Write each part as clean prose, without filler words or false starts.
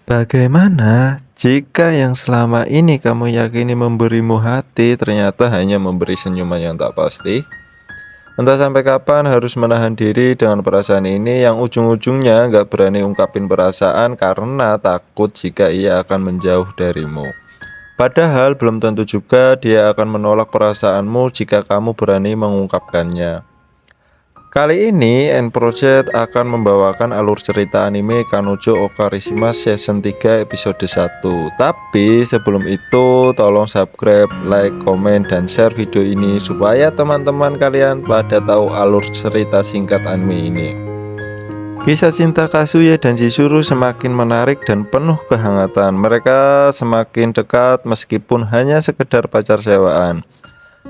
Bagaimana jika yang selama ini kamu yakini memberimu hati ternyata hanya memberi senyuman yang tak pasti? Entah sampai kapan harus menahan diri dengan perasaan ini yang ujung-ujungnya gak berani ungkapin perasaan karena takut jika ia akan menjauh darimu. Padahal belum tentu juga dia akan menolak perasaanmu jika kamu berani mengungkapkannya. Kali ini N Project akan membawakan alur cerita anime Kanojo Okarishima Season 3 episode 1. Tapi sebelum itu tolong subscribe, like, komen, dan share video ini supaya teman-teman kalian pada tahu alur cerita singkat anime ini. Kisah cinta Kazuya dan Chizuru semakin menarik dan penuh kehangatan. Mereka semakin dekat meskipun hanya sekedar pacar sewaan.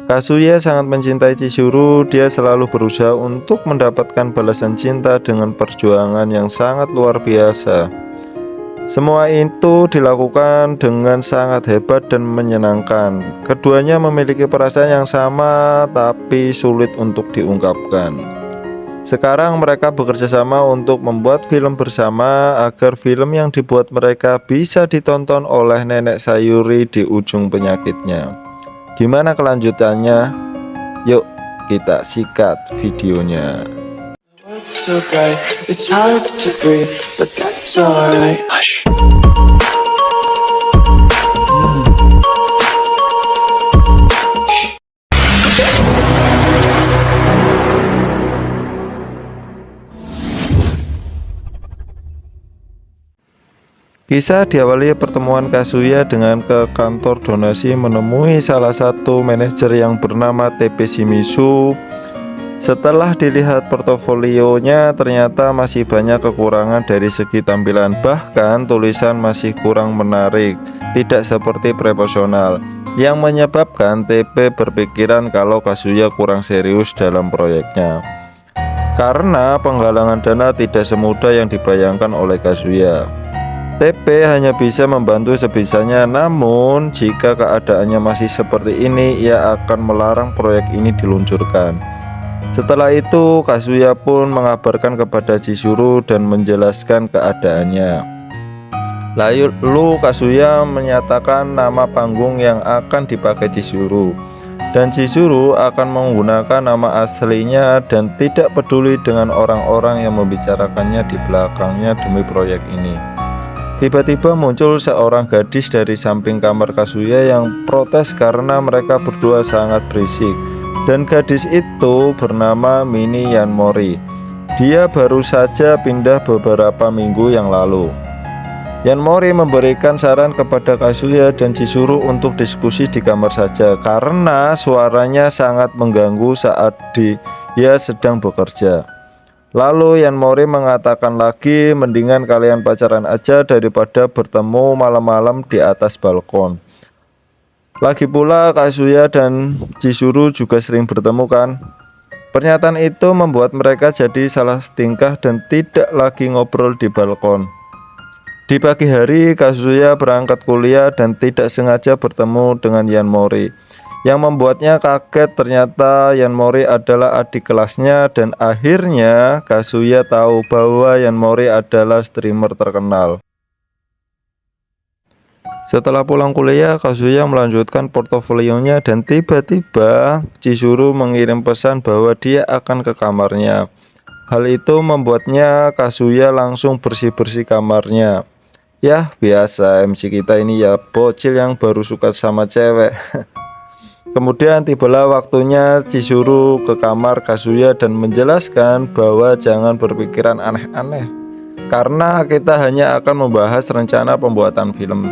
Kazuya sangat mencintai Chizuru, dia selalu berusaha untuk mendapatkan balasan cinta dengan perjuangan yang sangat luar biasa. Semua itu dilakukan dengan sangat hebat dan menyenangkan. Keduanya memiliki perasaan yang sama tapi sulit untuk diungkapkan. Sekarang mereka bekerja sama untuk membuat film bersama agar film yang dibuat mereka bisa ditonton oleh nenek Sayuri di ujung penyakitnya. Gimana kelanjutannya? Yuk kita sikat videonya. So bright, it's hard to breathe, but that's alright. Hush. Kisah diawali pertemuan Kazuya dengan ke kantor donasi menemui salah satu manajer yang bernama TP Shimizu. Setelah dilihat portofolionya, ternyata masih banyak kekurangan dari segi tampilan, bahkan tulisan masih kurang menarik, tidak seperti proporsional, yang menyebabkan TP berpikiran kalau Kazuya kurang serius dalam proyeknya. Karena penggalangan dana tidak semudah yang dibayangkan oleh Kazuya. TP hanya bisa membantu sebisanya, namun jika keadaannya masih seperti ini, ia akan melarang proyek ini diluncurkan. Setelah itu, Kazuya pun mengabarkan kepada Chizuru dan menjelaskan keadaannya. Lalu Kazuya menyatakan nama panggung yang akan dipakai Chizuru, dan Chizuru akan menggunakan nama aslinya dan tidak peduli dengan orang-orang yang membicarakannya di belakangnya demi proyek ini. Tiba-tiba muncul seorang gadis dari samping kamar Kazuya yang protes karena mereka berdua sangat berisik. Dan gadis itu bernama Mini Yanmori. Dia baru saja pindah beberapa minggu yang lalu. Yanmori memberikan saran kepada Kazuya dan Chizuru untuk diskusi di kamar saja karena suaranya sangat mengganggu saat dia sedang bekerja. Lalu Yanmori mengatakan lagi, mendingan kalian pacaran aja daripada bertemu malam-malam di atas balkon. Lagi pula Kazuya dan Chizuru juga sering bertemu kan. Pernyataan itu membuat mereka jadi salah tingkah dan tidak lagi ngobrol di balkon. Di pagi hari Kazuya berangkat kuliah dan tidak sengaja bertemu dengan Yanmori. Yang membuatnya kaget, ternyata Yanmori adalah adik kelasnya dan akhirnya Kazuya tahu bahwa Yanmori adalah streamer terkenal. Setelah pulang kuliah, Kazuya melanjutkan portofolionya dan tiba-tiba Chizuru mengirim pesan bahwa dia akan ke kamarnya. Hal itu membuatnya Kazuya langsung bersih-bersih kamarnya. Ya biasa, MC kita ini ya bocil yang baru suka sama cewek. Kemudian tibalah waktunya Chizuru ke kamar Kazuya dan menjelaskan bahwa jangan berpikiran aneh-aneh karena kita hanya akan membahas rencana pembuatan film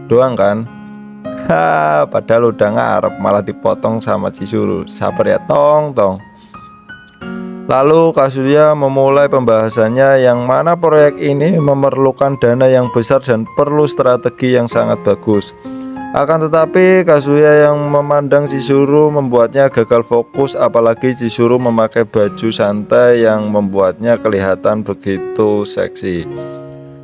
doang kan. Padahal udah ngarep malah dipotong sama Chizuru. Sabar ya tong. Lalu Kazuya memulai pembahasannya yang mana proyek ini memerlukan dana yang besar dan perlu strategi yang sangat bagus. Akan tetapi Kazuya yang memandang Chizuru membuatnya gagal fokus, apalagi Chizuru memakai baju santai yang membuatnya kelihatan begitu seksi.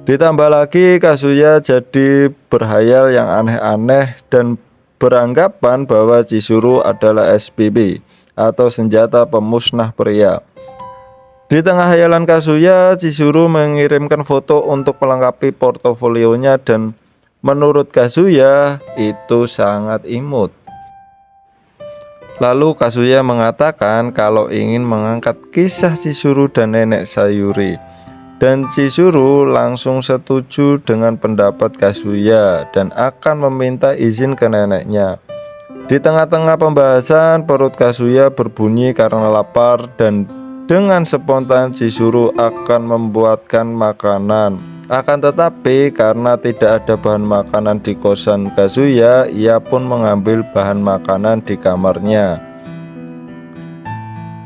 Ditambah lagi Kazuya jadi berhayal yang aneh-aneh dan beranggapan bahwa Chizuru adalah SPB atau senjata pemusnah pria. Di tengah hayalan Kazuya, Chizuru mengirimkan foto untuk melengkapi portofolionya dan menurut Kazuya itu sangat imut. Lalu Kazuya mengatakan kalau ingin mengangkat kisah Chizuru dan nenek Sayuri. Dan Chizuru langsung setuju dengan pendapat Kazuya dan akan meminta izin ke neneknya. Di tengah-tengah pembahasan, perut Kazuya berbunyi karena lapar dan dengan spontan Chizuru akan membuatkan makanan. Akan tetapi karena tidak ada bahan makanan di kosan Kazuya, ia pun mengambil bahan makanan di kamarnya.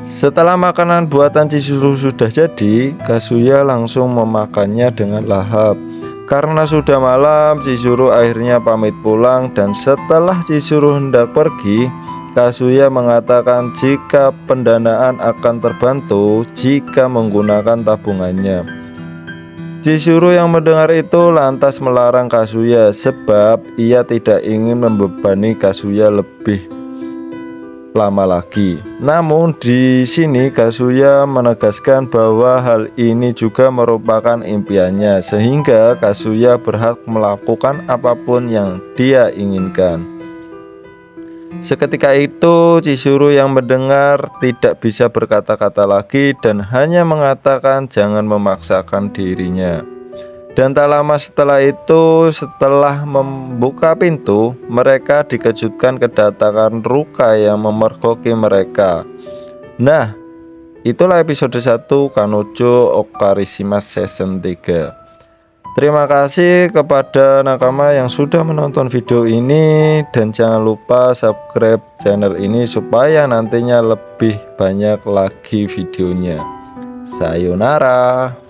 Setelah makanan buatan Chizuru sudah jadi, Kazuya langsung memakannya dengan lahap. Karena sudah malam, Chizuru akhirnya pamit pulang dan setelah Chizuru hendak pergi, Kazuya mengatakan jika pendanaan akan terbantu jika menggunakan tabungannya. Chizuru yang mendengar itu lantas melarang Kazuya sebab ia tidak ingin membebani Kazuya lebih lama lagi. Namun di sini Kazuya menegaskan bahwa hal ini juga merupakan impiannya sehingga Kazuya berhak melakukan apapun yang dia inginkan. Seketika itu Chizuru yang mendengar tidak bisa berkata-kata lagi dan hanya mengatakan jangan memaksakan dirinya. Dan tak lama setelah itu, setelah membuka pintu, mereka dikejutkan kedatangan Ruka yang memergoki mereka. Nah, itulah episode 1 Kanojo Okarishima Season 3. Terima kasih kepada nakama yang sudah menonton video ini dan jangan lupa subscribe channel ini supaya nantinya lebih banyak lagi videonya. Sayonara.